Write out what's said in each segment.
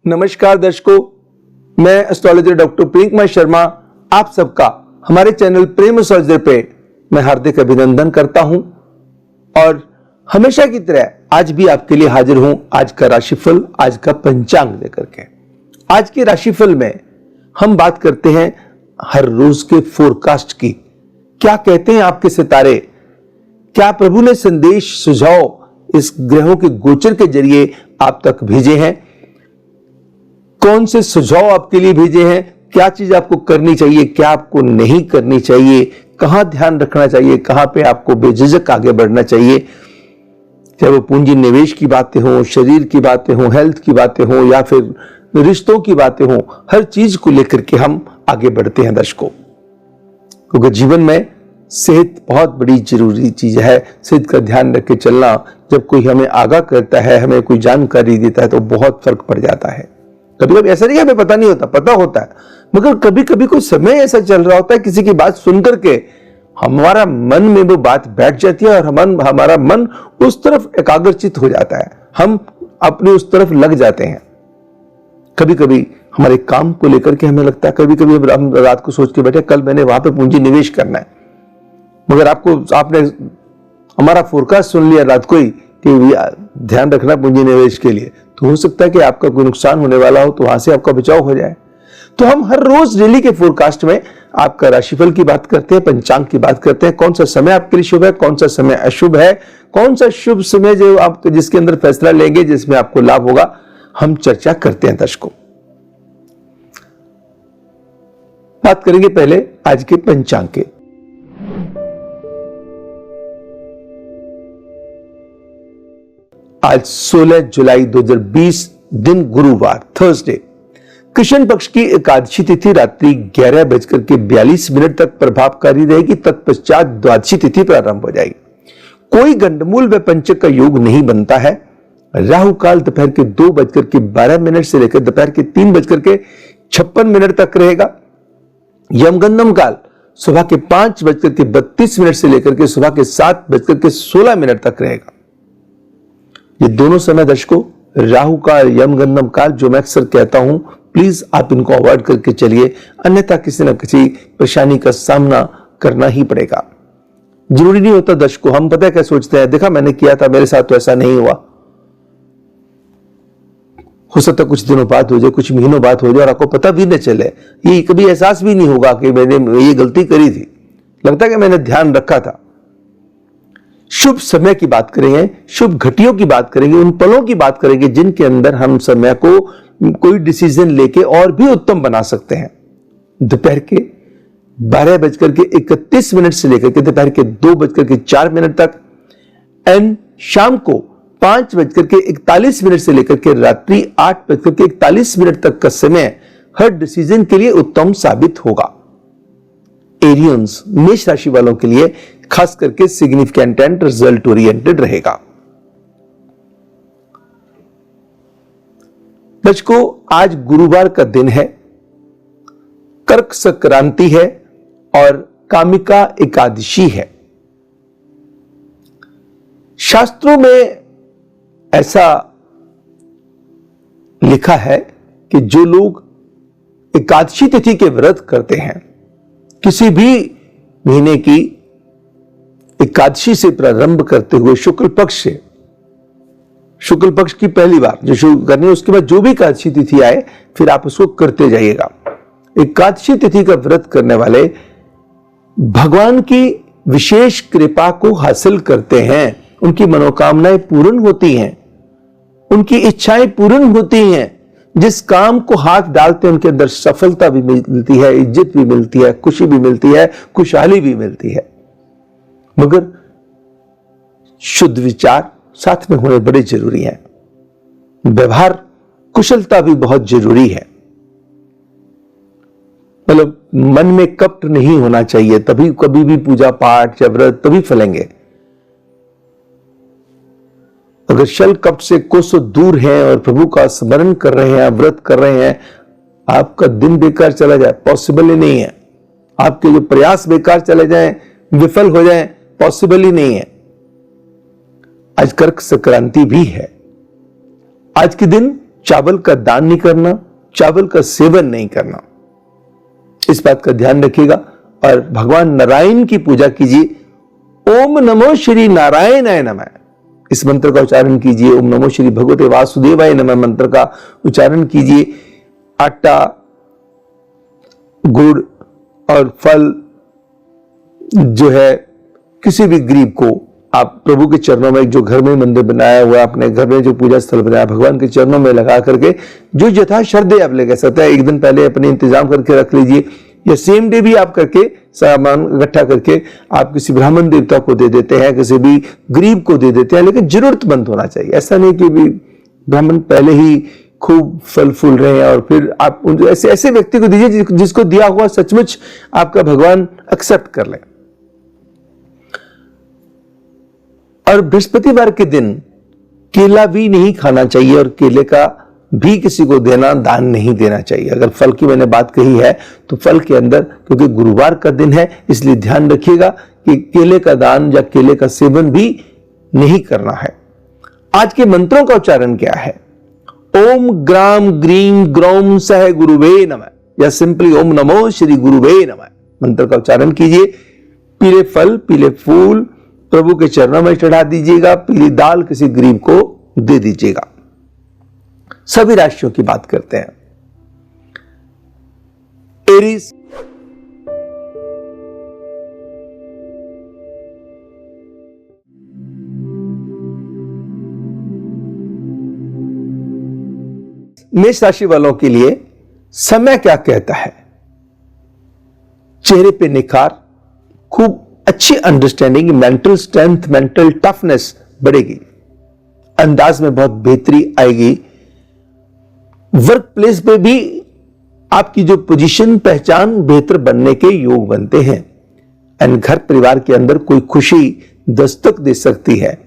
नमस्कार दर्शकों, मैं एस्ट्रोलॉजर डॉक्टर प्रियंका शर्मा आप सबका हमारे चैनल प्रेम एस्ट्रोलॉजर पे मैं हार्दिक अभिनंदन करता हूं और हमेशा की तरह आज भी आपके लिए हाजिर हूं। आज का राशिफल, आज का पंचांग लेकर के। आज के राशिफल में हम बात करते हैं हर रोज के फोरकास्ट की। क्या कहते हैं आपके सितारे, क्या प्रभु ने संदेश सुझाव इस ग्रहों के गोचर के जरिए आप तक भेजे हैं, कौन से सुझाव आपके लिए भेजे हैं, क्या चीज आपको करनी चाहिए, क्या आपको नहीं करनी चाहिए, कहां ध्यान रखना चाहिए, कहां पे आपको बेझिझक आगे बढ़ना चाहिए। चाहे वो पूंजी निवेश की बातें हो, शरीर की बातें हो, हेल्थ की बातें हो या फिर रिश्तों की बातें हो, हर चीज को लेकर के हम आगे बढ़ते हैं दर्शकों। क्योंकि जीवन में सेहत बहुत बड़ी जरूरी चीज है। सेहत का ध्यान रख के चलना, जब कोई हमें आगाह करता है, हमें कोई जानकारी देता है तो बहुत फर्क पड़ जाता है। कभी कभी ऐसा नहीं है हमें पता नहीं होता, पता होता है, मगर कभी कभी कोई समय ऐसा चल रहा होता है किसी की बात सुनकर के हमारा मन में वो बात बैठ जाती है और हमारा मन उस तरफ एकाग्रचित हो जाता है, हम अपने उस तरफ लग जाते हैं। कभी कभी हमारे काम को लेकर के हमें लगता है, कभी कभी हम रात को सोच के बैठे कल मैंने वहां पे पूंजी निवेश करना है, मगर आपने हमारा फोरकास्ट सुन लिया रात को ही कि ध्यान रखना पूंजी निवेश के लिए, तो हो सकता है कि आपका कोई नुकसान होने वाला हो, तो वहां से आपका बचाव हो जाए। तो हम हर रोज डेली के फोरकास्ट में आपका राशिफल की बात करते हैं, पंचांग की बात करते हैं, कौन सा समय आपके लिए शुभ है, कौन सा समय अशुभ है, कौन सा शुभ समय जो आप जिसके अंदर फैसला लेंगे जिसमें आपको लाभ होगा, हम चर्चा करते हैं दर्शकों। बात करेंगे पहले आज के पंचांग के। आज 16 जुलाई 2020 दिन गुरुवार, थर्सडे, कृष्ण पक्ष की एकादशी तिथि रात्रि 11:42 तक प्रभावकारी रहेगी। तत्पश्चात द्वादशी तिथि प्रारंभ हो जाएगी। कोई गंडमूल व पंचक का योग नहीं बनता है। राहु काल दोपहर के 2:12 से लेकर दोपहर के 3:56 तक रहेगा। यमगंधम काल सुबह के 5:32 से लेकर के सुबह के 7:16 तक रहेगा। ये दोनों समय दर्शकों, राहु काल, यमगंधम काल, जो मैं अक्सर कहता हूं, प्लीज आप इनको अवॉइड करके चलिए, अन्यथा किसी न किसी परेशानी का सामना करना ही पड़ेगा। जरूरी नहीं होता दर्शकों, हम पता है क्या सोचते हैं, देखा मैंने किया था, मेरे साथ तो ऐसा नहीं हुआ। हो सकता है कुछ दिनों बाद हो जाए, कुछ महीनों बाद हो जाए और आपको पता भी न चले, ये कभी एहसास भी नहीं होगा कि मैंने ये गलती करी थी, लगता है कि मैंने ध्यान रखा था। शुभ समय की बात करेंगे, शुभ घटियों की बात करेंगे, उन पलों की बात करेंगे जिनके अंदर हम समय को कोई डिसीजन लेके और भी उत्तम बना सकते हैं। दोपहर के 12:31 से लेकर के दोपहर के 2:04 तक एंड शाम को 5:41 से लेकर के रात्रि 8:41 तक का समय हर डिसीजन के लिए उत्तम साबित होगा। एरियंस, मेष राशि वालों के लिए खास करके सिग्निफिकेंट एंड रिजल्ट ओरिएंटेड रहेगा। दर्शकों, आज गुरुवार का दिन है, कर्क संक्रांति है और कामिका एकादशी है। शास्त्रों में ऐसा लिखा है कि जो लोग एकादशी तिथि के व्रत करते हैं, किसी भी महीने की एकादशी से प्रारंभ करते हुए शुक्ल पक्ष की पहली बार जो शुरू करनी है, उसके बाद जो भी एकादशी तिथि आए फिर आप उसको करते जाइएगा। एकादशी तिथि का व्रत करने वाले भगवान की विशेष कृपा को हासिल करते हैं, उनकी मनोकामनाएं पूर्ण होती हैं, उनकी इच्छाएं पूर्ण होती हैं। जिस काम को हाथ डालते हैं उनके अंदर सफलता भी मिलती है, इज्जत भी मिलती है, खुशी भी मिलती है, खुशहाली भी मिलती है। मगर शुद्ध विचार साथ में होने बड़े जरूरी हैं। व्यवहार कुशलता भी बहुत जरूरी है। मतलब मन में कपट नहीं होना चाहिए, तभी कभी भी पूजा पाठ या व्रत तभी फलेंगे। अगर छल कपट से कोसों दूर हैं और प्रभु का स्मरण कर रहे हैं, व्रत कर रहे हैं, आपका दिन बेकार चला जाए पॉसिबल ही नहीं है। आपके जो प्रयास बेकार चले जाएं, विफल हो जाएं, पॉसिबल ही नहीं है। आज कर्क संक्रांति भी है। आज के दिन चावल का दान नहीं करना, चावल का सेवन नहीं करना। इस बात का ध्यान रखिएगा और भगवान नारायण की पूजा कीजिए। ओम नमो श्री नारायणाय नमः इस मंत्र का उच्चारण कीजिए। ओम नमो श्री भगवते वासुदेवाय नमः मंत्र का उच्चारण कीजिए। आटा, गुड़ और फल जो है किसी भी गरीब को आप प्रभु के चरणों में, जो घर में मंदिर बनाया हुआ है, अपने घर में जो पूजा स्थल बनाया, भगवान के चरणों में लगा करके जो यथा श्रद्धे आप ले सकते हैं, एक दिन पहले अपने इंतजाम करके रख लीजिए या सेम डे भी आप करके सामान इकट्ठा करके आप किसी ब्राह्मण देवता को दे देते हैं, किसी भी गरीब को दे देते हैं, लेकिन जरूरतमंद होना चाहिए। ऐसा नहीं कि भी ब्राह्मण पहले ही खूब फल फूल रहे हैं और फिर आप ऐसे व्यक्ति को दीजिए जिसको दिया हुआ सचमुच आपका भगवान एक्सेप्ट कर ले। और बृहस्पतिवार के दिन केला भी नहीं खाना चाहिए और केले का भी किसी को देना, दान नहीं देना चाहिए। अगर फल की मैंने बात कही है तो फल के अंदर, क्योंकि गुरुवार का दिन है इसलिए ध्यान रखिएगा कि केले का दान या केले का सेवन भी नहीं करना है। आज के मंत्रों का उच्चारण क्या है? ओम ग्राम ग्रीम ग्रौम सह गुरुवे नमः या सिंपली ओम नमो श्री गुरुवे नमः मंत्र का उच्चारण कीजिए। पीले फल, पीले फूल प्रभु के चरणों में चढ़ा दीजिएगा। पीली दाल किसी गरीब को दे दीजिएगा। सभी राशियों की बात करते हैं। एरीज, मेष राशि वालों के लिए समय क्या कहता है? चेहरे पे निखार, खूब अच्छी understanding, mental strength, mental toughness बढ़ेगी, अंदाज में बहुत बेहतरी आएगी। वर्क प्लेस पे भी आपकी जो पोजीशन, पहचान बेहतर बनने के योग बनते हैं। एंड घर परिवार के अंदर कोई खुशी दस्तक दे सकती है।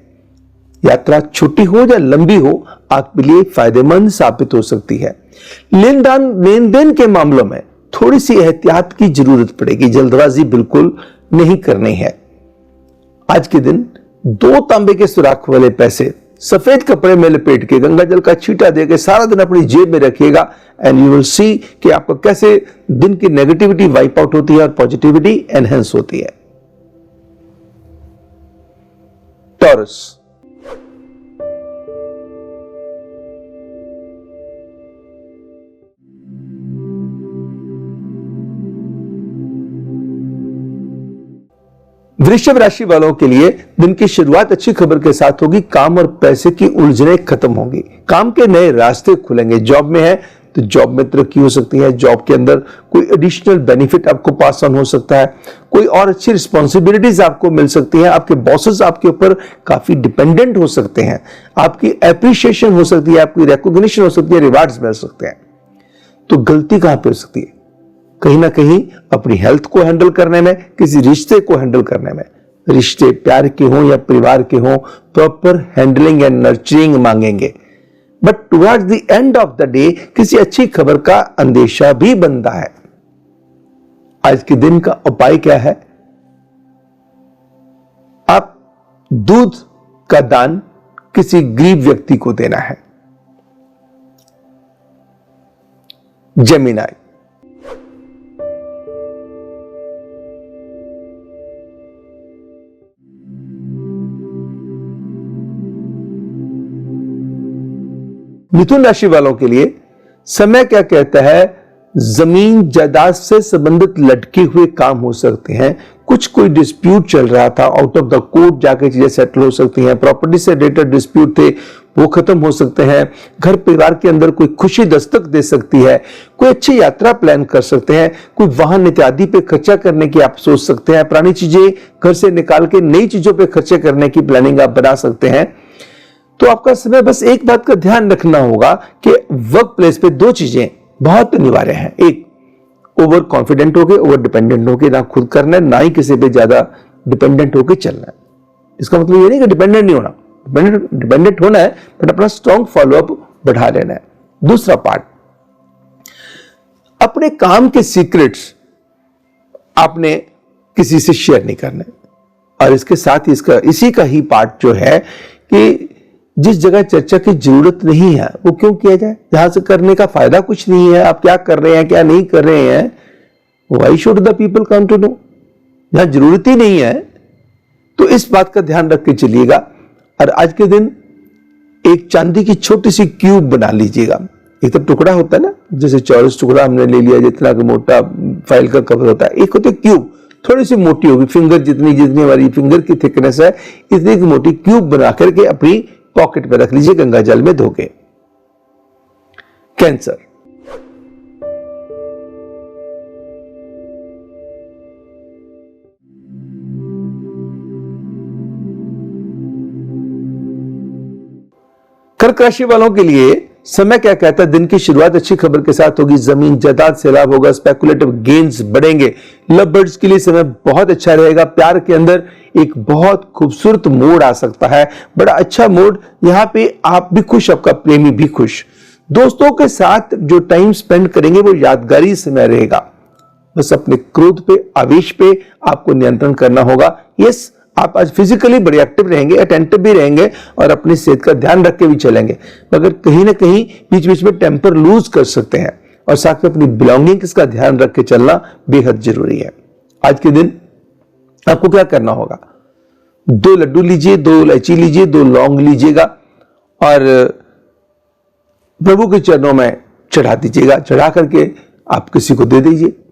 यात्रा छोटी हो या लंबी हो, आपके लिए फायदेमंद साबित हो सकती है। लेन देन के मामलों में थोड़ी सी एहतियात की जरूरत पड़ेगी, जल्दबाजी बिल्कुल नहीं करनी है। आज के दिन 2 तांबे के सुराख वाले पैसे सफेद कपड़े में लपेट के गंगा जल का छींटा देकर सारा दिन अपनी जेब में रखिएगा एंड यू विल सी कि आपको कैसे दिन की नेगेटिविटी वाइप आउट होती है और पॉजिटिविटी एनहेंस होती है। टॉरस, वृषभ राशि वालों के लिए दिन की शुरुआत अच्छी खबर के साथ होगी। काम और पैसे की उलझनें खत्म होंगी, काम के नए रास्ते खुलेंगे। जॉब में है तो जॉब में तरक्की हो सकती है। जॉब के अंदर कोई एडिशनल बेनिफिट आपको पास ऑन हो सकता है। कोई और अच्छी रिस्पॉन्सिबिलिटीज आपको मिल सकती हैं। आपके बॉसेस आपके ऊपर काफी डिपेंडेंट हो सकते हैं। आपकी एप्रिशिएशन हो सकती है, आपकी रिकॉग्निशन हो सकती है, रिवार्ड्स मिल सकते हैं। तो गलती कहां पे हो सकती है? कहीं ना कहीं अपनी हेल्थ को हैंडल करने में, किसी रिश्ते को हैंडल करने में। रिश्ते प्यार के हों या परिवार के हों, प्रॉपर हैंडलिंग एंड नर्चरिंग मांगेंगे। But towards the end of the day किसी अच्छी खबर का अंदेशा भी बनता है। आज के दिन का उपाय क्या है? आप दूध का दान किसी गरीब व्यक्ति को देना है। जेमिनी, मिथुन राशि वालों के लिए समय क्या कहता है? जमीन जायदाद से संबंधित लटके हुए काम हो सकते हैं। कुछ कोई डिस्प्यूट चल रहा था, आउट ऑफ द कोर्ट जाके चीजें सेटल हो सकती हैं। प्रॉपर्टी से रिलेटेड डिस्प्यूट थे, वो खत्म हो सकते हैं। घर परिवार के अंदर कोई खुशी दस्तक दे सकती है। कोई अच्छी यात्रा प्लान कर सकते हैं। कोई वाहन इत्यादि पे खर्चा करने की आप सोच सकते हैं। पुरानी चीजें घर से निकाल के नई चीजों पे खर्चे करने की प्लानिंग आप बना सकते हैं। तो आपका समय, बस एक बात का ध्यान रखना होगा कि वर्क प्लेस पे 2 चीजें बहुत अनिवार्य हैं। एक, ओवर कॉन्फिडेंट होके, ओवर डिपेंडेंट होके ना खुद करना है, ना ही किसी पे ज्यादा डिपेंडेंट होके चलना है। इसका मतलब ये नहीं कि डिपेंडेंट नहीं होना, डिपेंडेंट होना है, बट अपना स्ट्रॉन्ग फॉलोअप बढ़ा लेना है। दूसरा पार्ट, अपने काम के सीक्रेट्स आपने किसी से शेयर नहीं करने। और इसके साथ ही इसी का ही पार्ट जो है कि जिस जगह चर्चा की जरूरत नहीं है वो क्यों किया जाए? जहां से करने का फायदा कुछ नहीं है, आप क्या कर रहे हैं क्या नहीं कर रहे हैं, why should the people come to know? जहां जरूरत ही नहीं है तो इस बात का ध्यान रख के चलिएगा। और आज के दिन एक चांदी की छोटी सी क्यूब बना लीजिएगा। एक तो टुकड़ा होता है ना, जैसे चौरस टुकड़ा हमने ले लिया, जितना कि मोटा फाइल का कवर होता है। एक होती है क्यूब, थोड़ी सी मोटी होगी, फिंगर जितनी जितनी हमारी फिंगर की थिकनेस है इतनी की मोटी क्यूब बना करके अपनी पॉकेट में रख लीजिए, गंगा जल में धो के। कैंसर, कर्क राशि वालों के लिए समय क्या कहता है? दिन की शुरुआत अच्छी खबर के साथ होगी। जमीन जायदाद से लाभ होगा, स्पेकुलेटिव गेन्स बढ़ेंगे। लव बर्ड्स के लिए समय बहुत अच्छा रहेगा। प्यार के अंदर एक बहुत खूबसूरत मोड़ आ सकता है, बड़ा अच्छा मोड़। यहां पे आप भी खुश, आपका प्रेमी भी खुश। दोस्तों के साथ जो टाइम स्पेंड करेंगे वो यादगारी समय रहेगा। बस अपने क्रोध पे, आवेश पे आपको नियंत्रण करना होगा। यस, आप आज फिजिकली बड़े एक्टिव रहेंगे, अटेंटिव भी रहेंगे और अपनी सेहत का ध्यान रख के भी चलेंगे, मगर कहीं ना कहीं बीच बीच में टेम्पर लूज कर सकते हैं। और साथ में अपनी बिलोंगिंग्स का ध्यान रख के चलना बेहद जरूरी है। आज के दिन आपको क्या करना होगा? 2 लड्डू लीजिए, 2 इलायची लीजिए, 2 लौंग लीजिएगा और प्रभु के चरणों में चढ़ा दीजिएगा। चढ़ा करके आप किसी को दे दीजिए।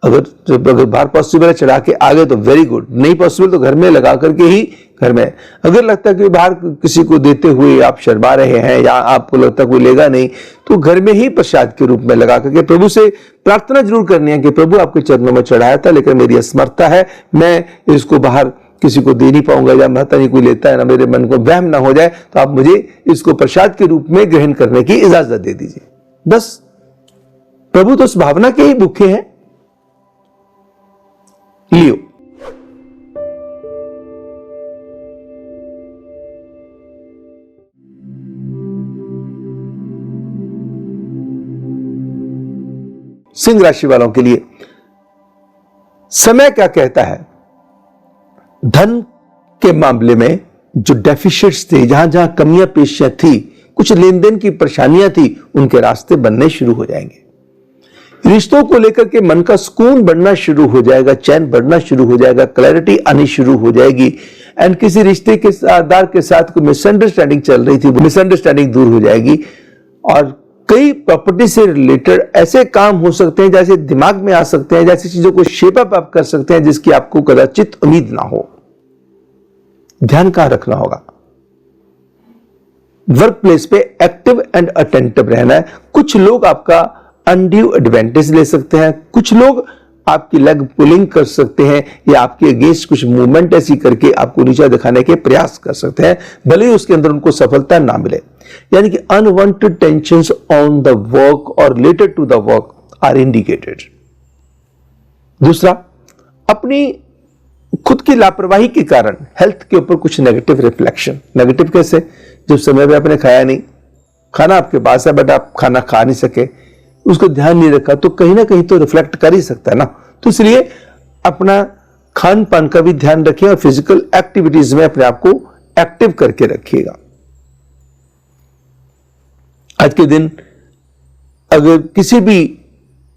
अगर बाहर पॉसिबल है चढ़ा के आगे तो वेरी गुड, नहीं पॉसिबल तो घर में लगा करके ही घर में। अगर लगता है कि बाहर किसी को देते हुए आप शर्मा रहे हैं या आपको लगता है कोई लेगा नहीं, तो घर में ही प्रसाद के रूप में लगा करके प्रभु से प्रार्थना जरूर करनी है कि प्रभु आपके चरणों में चढ़ाया था, लेकिन मेरी असमर्थता है, मैं इसको बाहर किसी को दे नहीं पाऊंगा, या महता नहीं कोई लेता है ना, मेरे मन को वहम ना हो जाए, तो आप मुझे इसको प्रसाद के रूप में ग्रहण करने की इजाजत दे दीजिए। बस प्रभु तो उस भावना के ही भूखे हैं। लियो, सिंह राशि वालों के लिए समय क्या कहता है? धन के मामले में जो डेफिशिट्स थे, जहां जहां कमियां पेशियां थी, कुछ लेन देन की परेशानियां थी, उनके रास्ते बनने शुरू हो जाएंगे। रिश्तों को लेकर के मन का सुकून बढ़ना शुरू हो जाएगा, चैन बढ़ना शुरू हो जाएगा, क्लैरिटी आनी शुरू हो जाएगी। एंड किसी रिश्ते के साथ कोई मिसअंडरस्टैंडिंग चल रही थी, वो मिसअंडरस्टैंडिंग दूर हो जाएगी। और कई प्रॉपर्टी से रिलेटेड ऐसे काम हो सकते हैं, जैसे दिमाग में आ सकते हैं, जैसी चीजों को शेप अप आप कर सकते हैं जिसकी आपको कदाचित उम्मीद ना हो। ध्यान कहां रखना होगा? वर्क प्लेस पे एक्टिव एंड अटेंटिव रहना है। कुछ लोग आपका अनड्यू एडवांटेज ले सकते हैं, कुछ लोग आपकी लेग पुलिंग कर सकते हैं या आपके अगेंस्ट कुछ मूवमेंट ऐसी करके आपको नीचा दिखाने के प्रयास कर सकते हैं, भले ही उसके अंदर उनको सफलता ना मिले। यानी कि unwanted tensions on the work और related to the work are indicated. दूसरा, अपनी खुद की लापरवाही के कारण हेल्थ के ऊपर कुछ नेगेटिव रिफ्लेक्शन। नेगेटिव कैसे? जब समय पे आपने खाया नहीं, खाना आपके पास है बट आप खाना खा नहीं सके, उसको ध्यान नहीं रखा, तो कहीं ना कहीं तो रिफ्लेक्ट कर ही सकता है ना। तो इसलिए अपना खान पान का भी ध्यान रखिए और फिजिकल एक्टिविटीज में अपने आप को एक्टिव करके रखिएगा। आज के दिन अगर किसी भी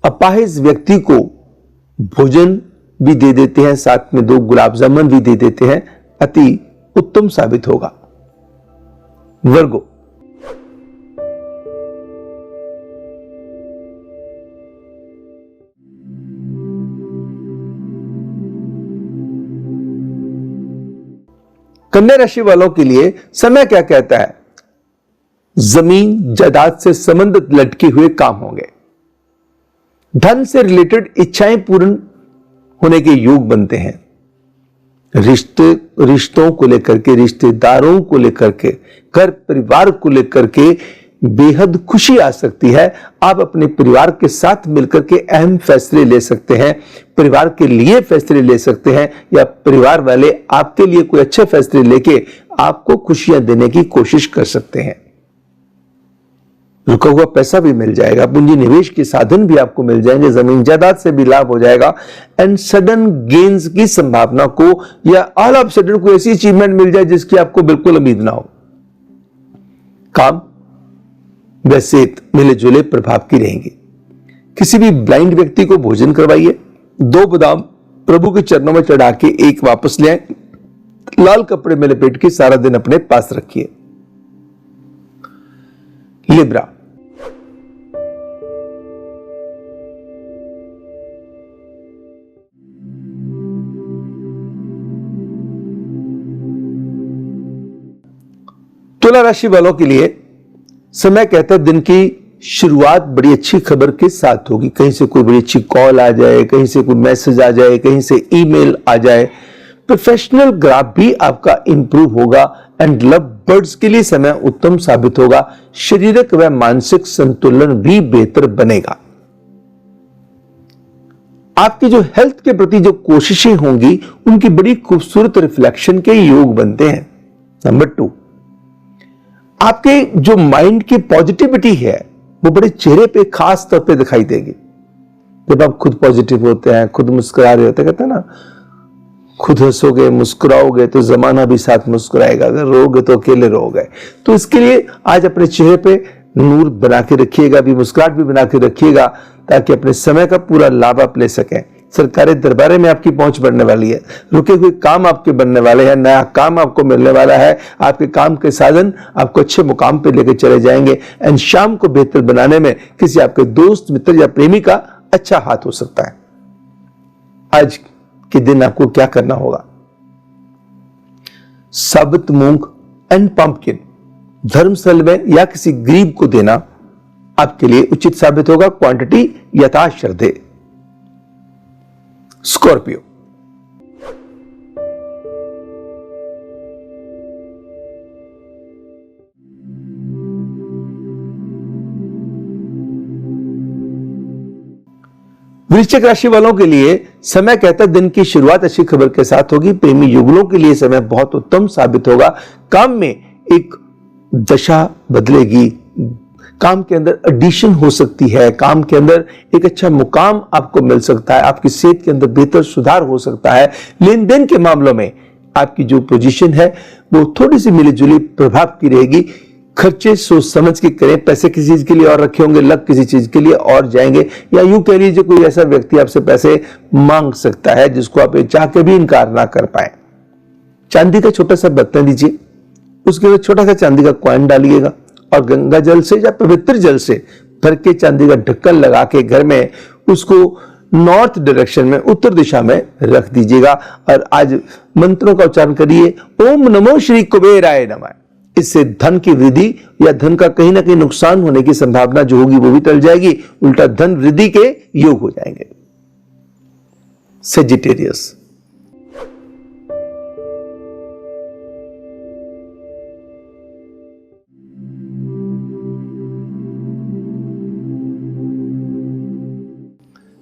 अपाहिज व्यक्ति को भोजन भी दे देते हैं, साथ में 2 गुलाब जामुन भी दे देते हैं, अति उत्तम साबित होगा। वर्गो, कन्या राशि वालों के लिए समय क्या कहता है? जमीन जायदाद से संबंधित लटके हुए काम होंगे। धन से रिलेटेड इच्छाएं पूर्ण होने के योग बनते हैं। रिश्तों को लेकर के, रिश्तेदारों को लेकर के, घर परिवार को लेकर के बेहद खुशी आ सकती है। आप अपने परिवार के साथ मिलकर के अहम फैसले ले सकते हैं, परिवार के लिए फैसले ले सकते हैं, या परिवार वाले आपके लिए कोई अच्छे फैसले लेके आपको खुशियां देने की कोशिश कर सकते हैं। रुका हुआ पैसा भी मिल जाएगा, पूंजी निवेश के साधन भी आपको मिल जाएंगे, जमीन जायदाद से भी लाभ हो जाएगा। एंड सडन गेन्स की संभावना को, या ऑल ऑफ सडन कोई ऐसी अचीवमेंट मिल जाए जिसकी आपको बिल्कुल उम्मीद ना हो, काम व सेहत मिले जुले प्रभाव की रहेंगी। किसी भी ब्लाइंड व्यक्ति को भोजन करवाइए। 2 बादाम प्रभु के चरणों में चढ़ा के 1 वापस ले आए, लाल कपड़े में लपेट के सारा दिन अपने पास रखिए। लिब्रा, तुला राशि वालों के लिए समय कहता है दिन की शुरुआत बड़ी अच्छी खबर के साथ होगी। कहीं से कोई बड़ी अच्छी कॉल आ जाए, कहीं से कोई मैसेज आ जाए, कहीं से ईमेल आ जाए। प्रोफेशनल ग्राफ भी आपका इंप्रूव होगा एंड लव बर्ड्स के लिए समय उत्तम साबित होगा। शारीरिक व मानसिक संतुलन भी बेहतर बनेगा। आपकी जो हेल्थ के प्रति जो कोशिशें होंगी उनकी बड़ी खूबसूरत रिफ्लेक्शन के योग बनते हैं। नंबर 2, आपके जो माइंड की पॉजिटिविटी है वो बड़े चेहरे पे खास तौर पे दिखाई देगी। जब आप खुद पॉजिटिव होते हैं, खुद मुस्कुरा रहे होते हैं, कहते हैं ना, खुद हंसोगे मुस्कुराओगे तो जमाना भी साथ मुस्कुराएगा, अगर रोगे तो अकेले रहोगे। तो इसके लिए आज अपने चेहरे पे नूर बना के रखिएगा, भी मुस्कुराहट भी बना के रखिएगा, ताकि अपने समय का पूरा लाभ आप ले सकें। सरकारी दरबारे में आपकी पहुंच बढ़ने वाली है, रुके हुए काम आपके बनने वाले हैं, नया काम आपको मिलने वाला है। आपके काम के साधन आपको अच्छे मुकाम पे लेके चले जाएंगे एंड शाम को बेहतर बनाने में किसी आपके दोस्त, मित्र या प्रेमी का अच्छा हाथ हो सकता है। आज के दिन आपको क्या करना होगा? साबुत मूंग एंड पंपकिन धर्मस्थल में या किसी गरीब को देना आपके लिए उचित साबित होगा। क्वांटिटी यथाश्रद्धे। स्कॉर्पियो, वृश्चिक राशि वालों के लिए समय कहता है दिन की शुरुआत अच्छी खबर के साथ होगी। प्रेमी युगलों के लिए समय बहुत उत्तम साबित होगा। काम में एक दशा बदलेगी, काम के अंदर एडिशन हो सकती है, काम के अंदर एक अच्छा मुकाम आपको मिल सकता है, आपकी सेहत के अंदर बेहतर सुधार हो सकता है। लेन देन के मामलों में आपकी जो पोजीशन है वो थोड़ी सी मिली जुली प्रभाव की रहेगी। खर्चे सोच समझ के करें। पैसे किसी चीज के लिए और रखे होंगे, लग किसी चीज के लिए और जाएंगे, या यूं कह लीजिए कोई ऐसा व्यक्ति आपसे पैसे मांग सकता है जिसको आप चाह के भी इनकार ना कर पाए। चांदी का छोटा सा बर्तन लीजिए, उसके अंदर छोटा सा चांदी का कॉइन डालिएगा और गंगा जल से या पवित्र जल से भर के चांदी का ढक्कन लगा के घर में उसको नॉर्थ डायरेक्शन में, उत्तर दिशा में रख दीजिएगा और आज मंत्रों का उच्चारण करिए, ओम नमो श्री कुबेराय नमः। इससे धन की वृद्धि या धन का कहीं ना कहीं नुकसान होने की संभावना जो होगी वो भी टल जाएगी, उल्टा धन वृद्धि के योग हो जाएंगे। सेजिटेरियस,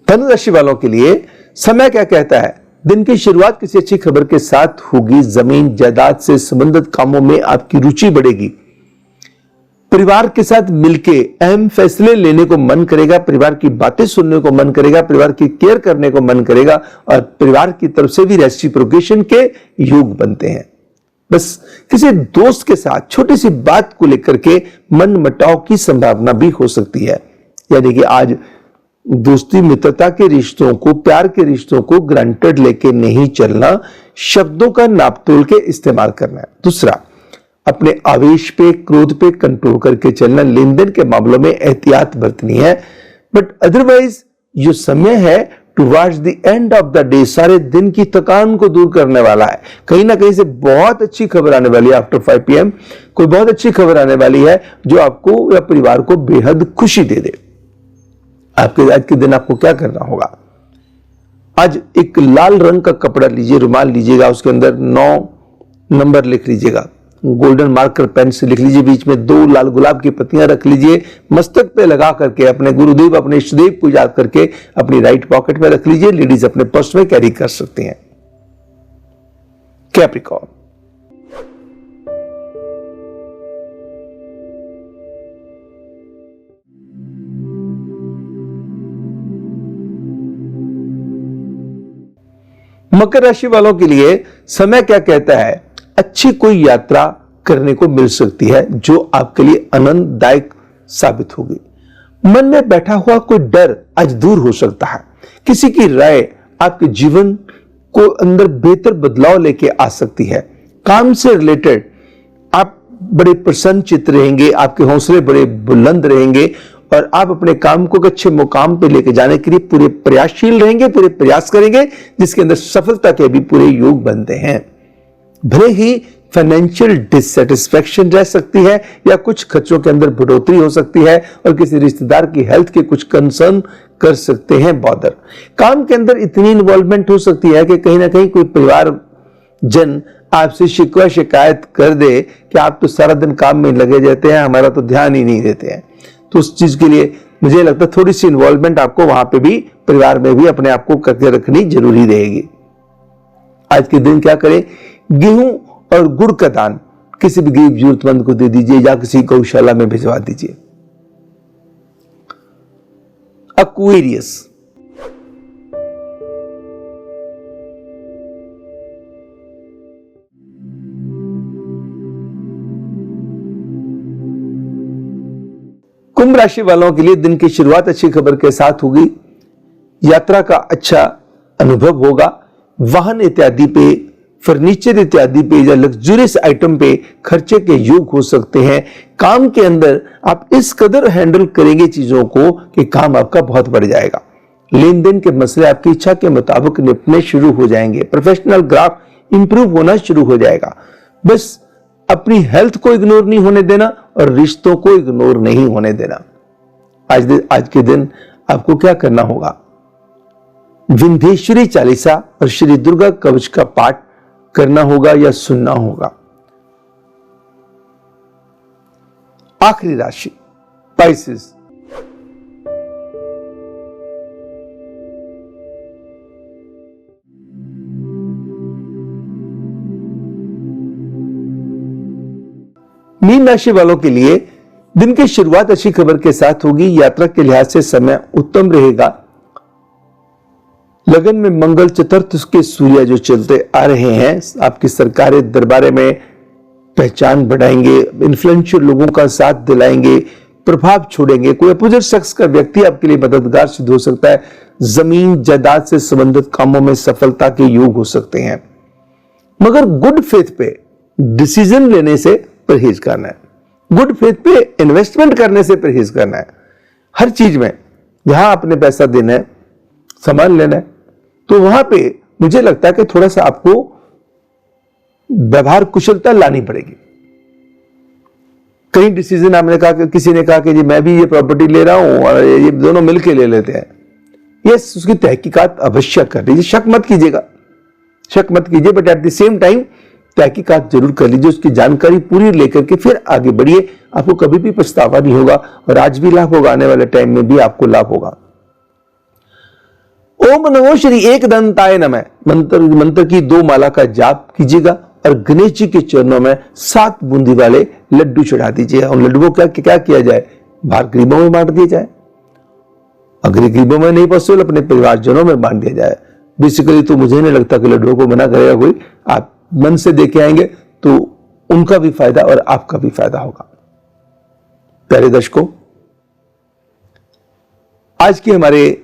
धनु राशि वालों के लिए समय क्या कहता है? दिन की शुरुआत किसी अच्छी खबर के साथ होगी। जमीन जायदाद से संबंधित कामों में आपकी रुचि बढ़ेगी। परिवार के साथ मिलके अहम फैसले लेने को मन करेगा, परिवार की बातें सुनने को मन करेगा, परिवार की केयर करने को मन करेगा और परिवार की तरफ से भी रेसिप्रोकेशन के योग बनते हैं। बस किसी दोस्त के साथ छोटी सी बात को लेकर के मन मुटाव की संभावना भी हो सकती है। यानी कि आज दोस्ती मित्रता के रिश्तों को, प्यार के रिश्तों को ग्रांटेड लेके नहीं चलना, शब्दों का नापतोल के इस्तेमाल करना है। दूसरा, अपने आवेश पे, क्रोध पे कंट्रोल करके चलना। लेन देन के मामलों में एहतियात बरतनी है, बट अदरवाइज जो समय है towards the end of the day सारे दिन की थकान को दूर करने वाला है। कहीं ना कहीं से बहुत अच्छी खबर आने वाली है। आफ्टर 5 PM कोई बहुत अच्छी खबर आने वाली है जो आपको या परिवार को बेहद खुशी दे दे। आपके आज के दिन आपको क्या करना होगा? आज एक लाल रंग का कपड़ा लीजिए, रुमाल लीजिएगा, उसके अंदर 9 नंबर लिख लीजिएगा। गोल्डन मार्कर पेन से लिख लीजिए, बीच में 2 लाल गुलाब की पत्तियां रख लीजिए, मस्तक पे लगा करके अपने गुरुदेव, अपने इष्टदेव को याद करके अपनी राइट पॉकेट में रख लीजिए। लेडीज अपने पर्स में कैरी कर सकती हैं। कैप्रिकॉर्न, मकर राशि वालों के लिए समय क्या कहता है? अच्छी कोई यात्रा करने को मिल सकती है, जो आपके लिए आनंददायक साबित होगी। मन में बैठा हुआ कोई डर आज दूर हो सकता है। किसी की राय आपके जीवन को अंदर बेहतर बदलाव लेके आ सकती है। काम से रिलेटेड आप बड़े प्रसन्नचित्त रहेंगे, आपके हौसले बड़े बुलंद रहेंगे और आप अपने काम को अच्छे मुकाम पे लेके जाने के लिए पूरे प्रयासशील रहेंगे, पूरे प्रयास करेंगे, जिसके अंदर सफलता के भी पूरे योग बनते हैं। भले ही फाइनेंशियल डिससेटिस्फैक्शन रह सकती है या कुछ खर्चों के अंदर बढ़ोतरी हो सकती है और किसी रिश्तेदार की हेल्थ के कुछ कंसर्न कर सकते हैं बॉदर। काम के अंदर इतनी इन्वॉल्वमेंट हो सकती है कि कहीं ना कहीं कोई परिवार जन आपसे शिकवा शिकायत कर दे कि आप तो सारा दिन काम में लगे रहते हैं, हमारा तो ध्यान ही नहीं देते हैं। तो उस चीज के लिए मुझे लगता है थोड़ी सी इन्वॉल्वमेंट आपको वहां पे भी, परिवार में भी अपने आप को करके रखनी जरूरी रहेगी। आज के दिन क्या करें, गेहूं और गुड़ का दान किसी भी गरीब जरूरतमंद को दे दीजिए या किसी गौशाला में भिजवा दीजिए। एक्वेरियस, कुंभ राशि वालों के लिए दिन की शुरुआत अच्छी खबर के साथ होगी। यात्रा का अच्छा अनुभव होगा। वाहन इत्यादि पे, फर्नीचर इत्यादि पे या लग्जरियस आइटम पे खर्चे के योग हो सकते हैं। काम के अंदर आप इस कदर हैंडल करेंगे चीजों को कि काम आपका बहुत बढ़ जाएगा। लेन देन के मसले आपकी इच्छा के मुताबिक निपटने शुरू हो जाएंगे। प्रोफेशनल ग्राफ इंप्रूव होना शुरू हो जाएगा। बस अपनी हेल्थ को इग्नोर नहीं होने देना और रिश्तों को इग्नोर नहीं होने देना। आज के दिन आपको क्या करना होगा, विंध्येश्वरी चालीसा और श्री दुर्गा कवच का पाठ करना होगा या सुनना होगा। आखिरी राशि स्पाइसेस। मीन राशि वालों के लिए दिन की शुरुआत अच्छी खबर के साथ होगी। यात्रा के लिहाज से समय उत्तम रहेगा। लगन में मंगल चतुर्थ के सूर्य जो चलते आ रहे हैं, आपकी सरकारी दरबारे में पहचान बढ़ाएंगे, इन्फ्लुएंशियल लोगों का साथ दिलाएंगे, प्रभाव छोड़ेंगे। कोई अपोजिट शख्स का व्यक्ति आपके लिए मददगार सिद्ध हो सकता है। जमीन जायदाद से संबंधित कामों में सफलता के योग हो सकते हैं, मगर गुड फेथ पे डिसीजन लेने से परहेज करना है। गुड फेथ पे इन्वेस्टमेंट करने से परहेज करना है। हर चीज में जहां आपने पैसा देना है, सामान लेना है, तो वहां पे मुझे लगता है कि थोड़ा सा आपको व्यवहार कुशलता लानी पड़ेगी। कई डिसीजन आपने कहा कि किसी ने कहा कि जी मैं भी ये प्रॉपर्टी ले रहा हूं और ये दोनों मिलकर ले लेते हैं, यस, उसकी तहकीकात अवश्य कर लीजिए। शक मत कीजिएगा, शक मत कीजिए, but at the same time तहकीकात जरूर कर लीजिए। उसकी जानकारी पूरी लेकर के फिर आगे बढ़िए। आपको कभी भी पछतावा नहीं होगा और आज भी लाभ होगा, आने वाले टाइम में भी आपको लाभ होगा। ओम नमो श्री एकदंताय नमः मंत्र की 2 माला का जाप कीजिएगा और गणेश जी के चरणों में 7 बूंदी वाले लड्डू चढ़ा दीजिए। उन लड्डुओं का क्या किया जाए, बाहर गरीबों में बांट दिया जाए। अगर गरीबों में नहीं पॉसिबल, अपने परिवारजनों में बांट दिया जाए। बेसिकली तो मुझे नहीं लगता कि लड्डुओं को मना करेगा कोई। आप मन से देखे आएंगे तो उनका भी फायदा और आपका भी फायदा होगा। प्यारे दर्शकों, आज के हमारे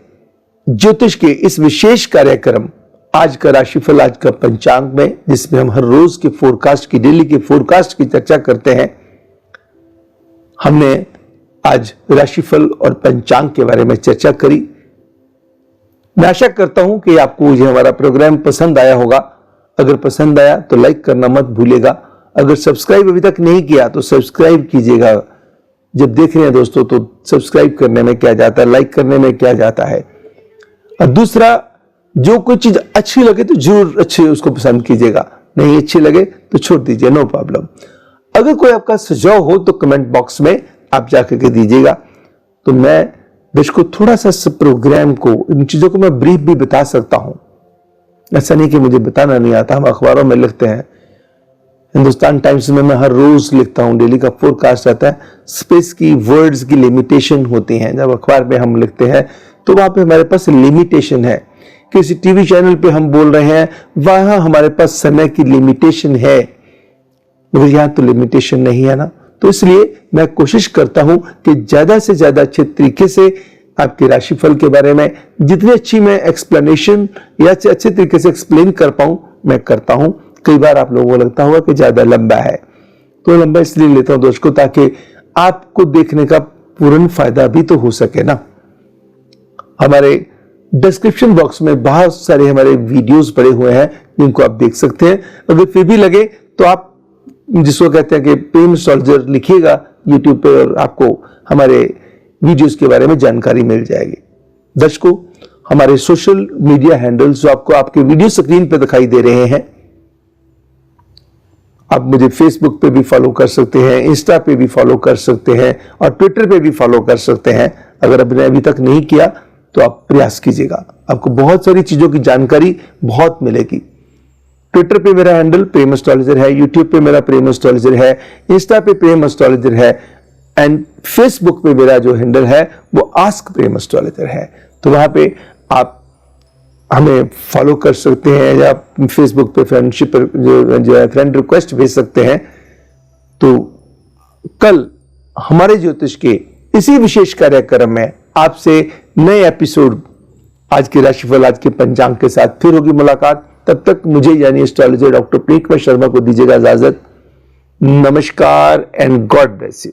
ज्योतिष के इस विशेष कार्यक्रम आज का राशिफल, आज का पंचांग में, जिसमें हम हर रोज के फोरकास्ट की, डेली के फोरकास्ट की चर्चा करते हैं, हमने आज राशिफल और पंचांग के बारे में चर्चा करी। मैं आशा करता हूं कि आपको यह हमारा प्रोग्राम पसंद आया होगा। अगर पसंद आया तो लाइक करना मत भूलिएगा। अगर सब्सक्राइब अभी तक नहीं किया तो सब्सक्राइब कीजिएगा। जब देख रहे हैं दोस्तों, तो सब्सक्राइब करने में क्या जाता है, लाइक करने में क्या जाता है। और दूसरा, जो कोई चीज अच्छी लगे तो जरूर अच्छी उसको पसंद कीजिएगा, नहीं अच्छी लगे तो छोड़ दीजिए, नो प्रॉब्लम। अगर कोई आपका सुझाव हो तो कमेंट बॉक्स में आप जाकर के दीजिएगा। तो मैं दर्शकों थोड़ा सा इस प्रोग्राम को, इन चीजों को मैं ब्रीफ भी बता सकता हूं। ऐसा नहीं कि मुझे बताना नहीं आता, हम अखबारों में लिखते हैं। हिंदुस्तान टाइम्स में मैं हर रोज लिखता हूं, डेली का फोरकास्ट आता है। स्पेस की, वर्ड्स की लिमिटेशन होती हैं। जब अखबार में हम लिखते हैं तो वहां पे हमारे पास लिमिटेशन है। किसी टीवी चैनल पे हम बोल रहे हैं, वहां हमारे पास समय की लिमिटेशन है। मगर यहाँ तो लिमिटेशन नहीं है ना, तो इसलिए मैं कोशिश करता हूं कि ज्यादा से ज्यादा अच्छे तरीके से आपके राशिफल के बारे में जितनी अच्छी मैं एक्सप्लेनेशन या अच्छे तरीके से एक्सप्लेन कर पाऊं मैं करता हूं। कई बार आप लोगों को लगता होगा कि ज्यादा लंबा है, तो लंबा इसलिए लेता हूं दोस्तों ताकि आपको देखने का पूर्ण फायदा भी तो हो सके ना। हमारे डिस्क्रिप्शन बॉक्स में बहुत सारे हमारे वीडियोस पड़े हुए हैं जिनको आप देख सकते हैं। अगर फिर भी लगे तो आप जिसको कहते हैं कि प्रेम एस्ट्रोलॉजर लिखिएगा यूट्यूब पे और आपको हमारे वीडियोस के बारे में जानकारी मिल जाएगी। दर्शकों, हमारे सोशल मीडिया हैंडल्स जो आपको आपके वीडियो स्क्रीन पे दिखाई दे रहे हैं, आप मुझे फेसबुक पे भी फॉलो कर सकते हैं, इंस्टा पे भी फॉलो कर सकते हैं और ट्विटर पे भी फॉलो कर सकते हैं। अगर आपने अभी तक नहीं किया तो आप प्रयास कीजिएगा, आपको बहुत सारी चीजों की जानकारी बहुत मिलेगी। ट्विटर पे मेरा हैंडल प्रेम एस्ट्रोलॉजर है, यूट्यूब पे मेरा प्रेम एस्ट्रोलॉजर है, इंस्टा पे प्रेम एस्ट्रोलॉजर है एंड फेसबुक पे मेरा जो हैंडल है वो आस्क प्रेम एस्ट्रोलॉजर है। तो वहां पे आप हमें फॉलो कर सकते हैं या फेसबुक पे फ्रेंडशिप जो है फ्रेंड रिक्वेस्ट भेज सकते हैं। तो कल हमारे ज्योतिष के इसी विशेष कार्यक्रम में आपसे नए एपिसोड आज के राशिफल, आज के पंचांग के साथ फिर होगी मुलाकात। तब तक मुझे यानी एस्ट्रोलॉजर डॉक्टर प्रियंका शर्मा को दीजिएगा इजाजत। नमस्कार एंड गॉड ब्लेस यू।